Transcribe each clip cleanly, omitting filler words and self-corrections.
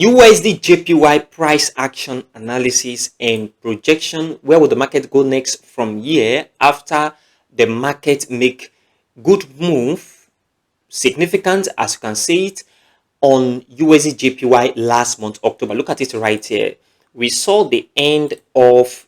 USDJPY price action analysis and projection. Where will the market go next from here after the market make good move, significant as you can see it on USDJPY last month, October. Look at it right here. We saw the end of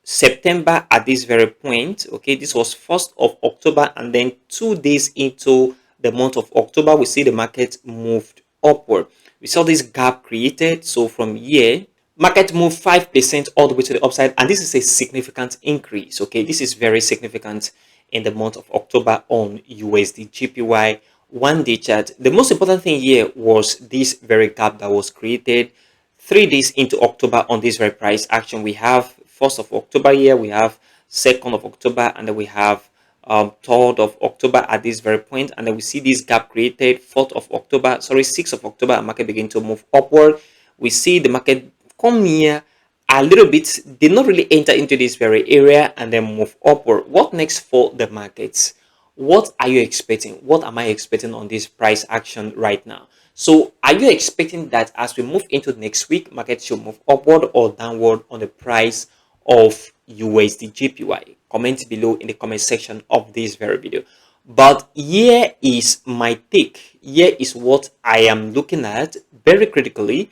September at this very point. Okay, this was 1st of October, and then 2 days into the month of October, we see the market moved upward. We saw this gap created. So from here, market moved 5% all the way to the upside, and this is a significant increase. Okay, this is very significant in the month of October on USDJPY 1-day chart. The most important thing here was this very gap that was created 3 days into October on this very price action. We have 1st of October here, we have 2nd of October, and then we have 3rd of October at this very point, and then we see this gap created 6th of October, and market begin to move upward. We see the market come here a little bit, did not really enter into this very area, and then move upward. What next for the markets? What are you expecting? What am I expecting on this price action right now? So are you expecting that as we move into next week, market should move upward or downward on the price of USDJPY? Comment below in the comment section of this very video. But here is my take. Here is what I am looking at very critically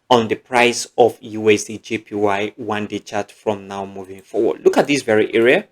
on the price of USDJPY 1-day chart from now moving forward. Look at this very area.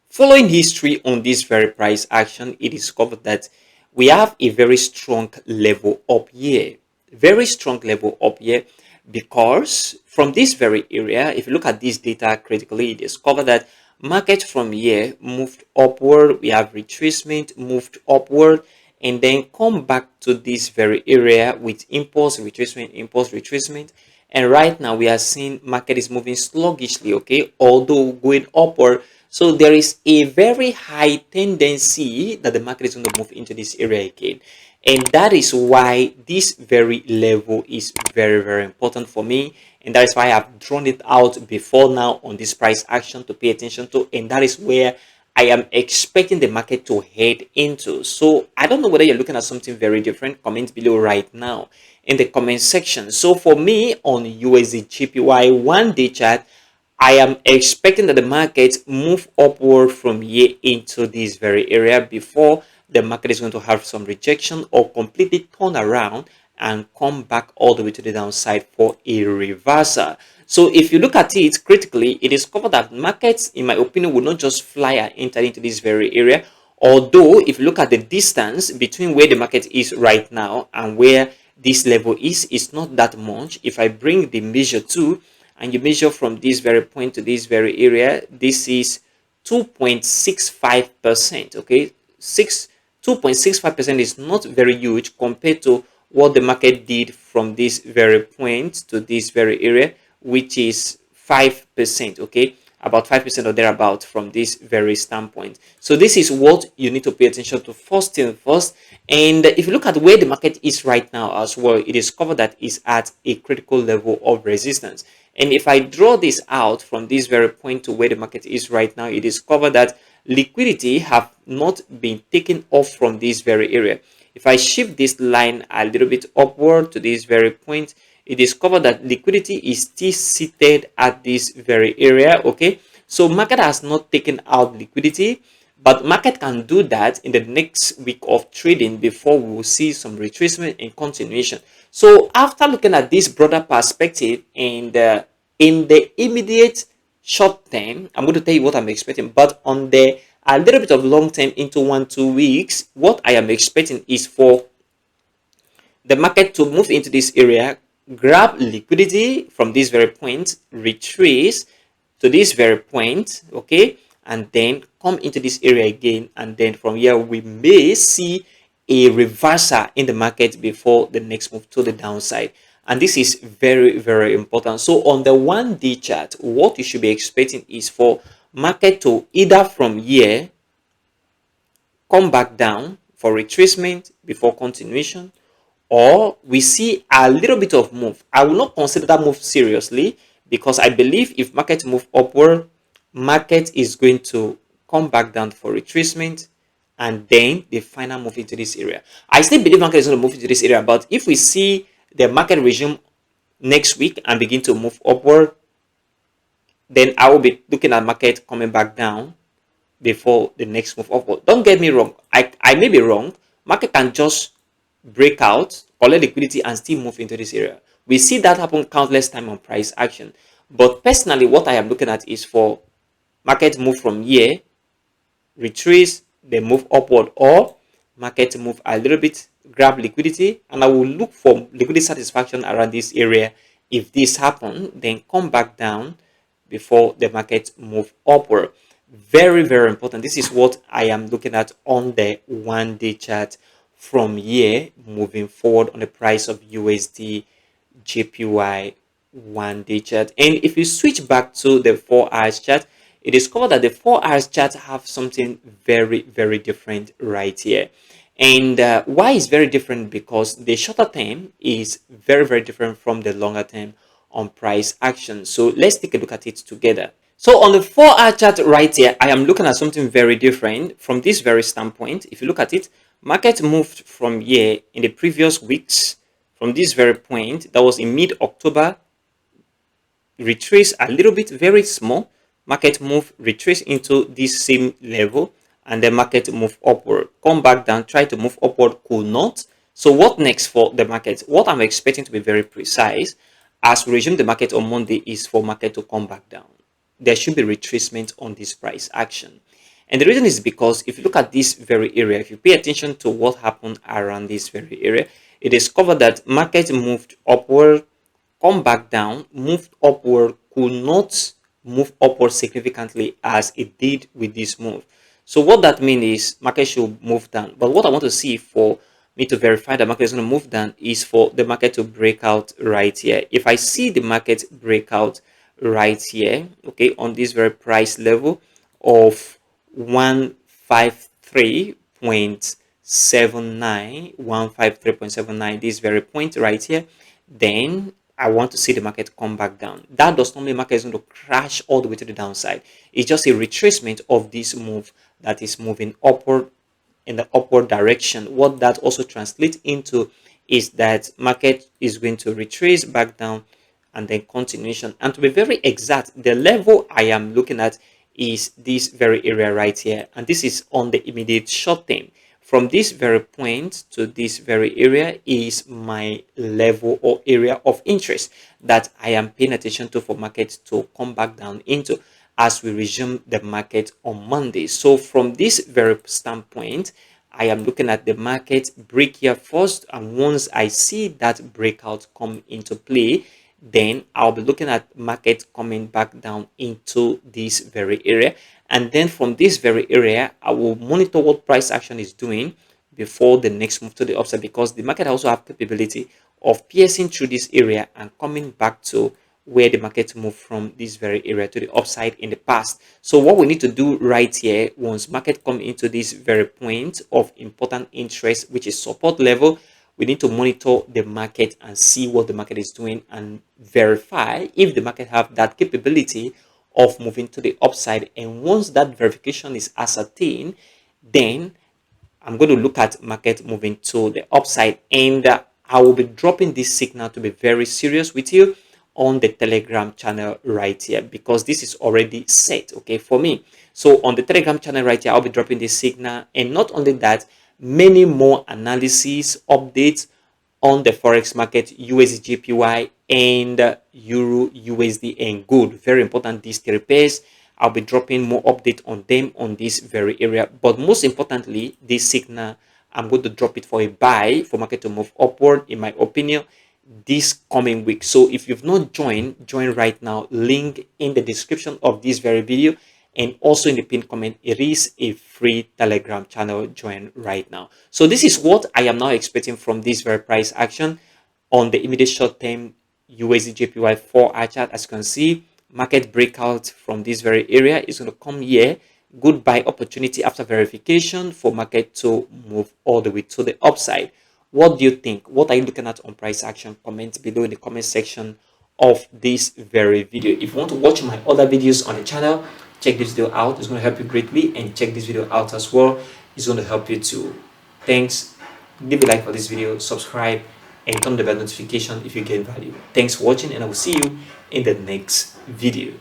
Following history on this very price action, it is discovered that we have a very strong level up here. Very strong level up here, because from this very area, if you look at this data critically, it discovered that market from here moved upward. We have retracement, moved upward, and then come back to this very area with impulse, retracement. And right now we are seeing market is moving sluggishly, okay, although going upward. So there is a very high tendency that the market is going to move into this area again. And that is why this very level is very, very important for me. And that is why I've drawn it out before now on this price action to pay attention to. And that is where I am expecting the market to head into. So I don't know whether you're looking at something very different. Comment below right now in the comment section. So for me on USDJPY 1-day chart, I am expecting that the market move upward from here into this very area before the market is going to have some rejection or completely turn around and come back all the way to the downside for a reversal. So if you look at it critically, it is covered that markets, in my opinion, will not just fly and enter into this very area. Although if you look at the distance between where the market is right now and where this level is, it's not that much. If I bring the measure to, and you measure from this very point to this very area, this is 2.65%. Okay, 2.65% is not very huge compared to what the market did from this very point to this very area, which is 5%. Okay, about 5% or thereabout from this very standpoint. So this is what you need to pay attention to first thing first. And if you look at where the market is right now as well, it is covered that is at a critical level of resistance. And if I draw this out from this very point to where the market is right now, it is covered that liquidity have not been taken off from this very area. If I shift this line a little bit upward to this very point, it is covered that liquidity is still seated at this very area. Okay, so market has not taken out liquidity, but market can do that in the next week of trading before we will see some retracement and continuation. So after looking at this broader perspective and in the immediate short term, I'm going to tell you what I'm expecting, but on the a little bit of long term into 1-2 weeks, what I am expecting is for the market to move into this area, grab liquidity from this very point, retrace to this very point, okay, and then come into this area again, and then from here we may see a reversal in the market before the next move to the downside. And this is very, very important. So on the 1-day chart, what you should be expecting is for market to either from here come back down for retracement before continuation, or we see a little bit of move. I will not consider that move seriously, because I believe if market move upward, market is going to come back down for retracement and then the final move into this area. I still believe market is going to move into this area, but if we see the market resume next week and begin to move upward, then I will be looking at market coming back down before the next move upward. Don't get me wrong, I may be wrong. Market can just break out, collect liquidity, and still move into this area. We see that happen countless times on price action. But personally, what I am looking at is for market move from here, retrace, then move upward, or market move a little bit, grab liquidity, and I will look for liquidity satisfaction around this area. If this happen, then come back down before the market move upward. Very, very important. This is what I am looking at on the 1-day chart from here moving forward on the price of USD JPY 1-day chart. And if you switch back to the 4 hours chart, you discover that the 4 hours chart have something very, very different right here. And why is very different? Because the shorter term is very, very different from the longer term on price action. So let's take a look at it together. So on the 4-hour chart right here, I am looking at something very different from this very standpoint. If you look at it, market moved from here in the previous weeks from this very point that was in mid-October, retrace a little bit, very small, market move, retrace into this same level, and then market move upward, come back down, try to move upward, could not. So what next for the market? What I'm expecting, to be very precise, as we resume the market on Monday, is for market to come back down. There should be retracement on this price action. And the reason is because if you look at this very area, if you pay attention to what happened around this very area, you discover that market moved upward, come back down, moved upward, could not move upward significantly as it did with this move. So what that means is market should move down. But what I want to see for me to verify that market is going to move down is for the market to break out right here. If I see the market break out right here, okay, on this very price level of 153.79, this very point right here, then I want to see the market come back down. That does not mean market is going to crash all the way to the downside. It's just a retracement of this move that is moving upward in the upward direction. What that also translates into is that market is going to retrace back down and then continuation. And to be very exact, the level I am looking at is this very area right here, and this is on the immediate short term. From this very point to this very area is my level or area of interest that I am paying attention to for market to come back down into as we resume the market on Monday. So from this very standpoint, I am looking at the market break here first, and once I see that breakout come into play, then I'll be looking at market coming back down into this very area. And then from this very area, I will monitor what price action is doing before the next move to the upside, because the market also have capability of piercing through this area and coming back to where the market moved from this very area to the upside in the past. So what we need to do right here, once market come into this very point of important interest, which is support level, we need to monitor the market and see what the market is doing and verify if the market have that capability of moving to the upside. And once that verification is ascertained, then I'm going to look at market moving to the upside, and I will be dropping this signal, to be very serious with you, on the Telegram channel right here, because this is already set, okay, for me. So on the Telegram channel right here, I'll be dropping this signal, and not only that, many more analysis updates on the forex market, USDJPY and Euro USD and gold. Very important, these three pairs. I'll be dropping more update on them on this very area. But most importantly, this signal, I'm going to drop it for a buy for market to move upward, in my opinion, this coming week. So if you've not joined, join right now. Link in the description of this very video, and also in the pinned comment. It is a free Telegram channel. Join right now. So this is what I am now expecting from this very price action on the immediate short term USDJPY 4-hour chart. As you can see, market breakout from this very area is going to come here. Good buy opportunity after verification for market to move all the way to the upside. What do you think? What are you looking at on price action? Comment below in the comment section of this very video. If you want to watch my other videos on the channel, check this video out. It's going to help you greatly, and check this video out as well. It's going to help you too. Thanks. Leave a like for this video, subscribe, and turn the bell notification if you get value. Thanks for watching, and I will see you in the next video.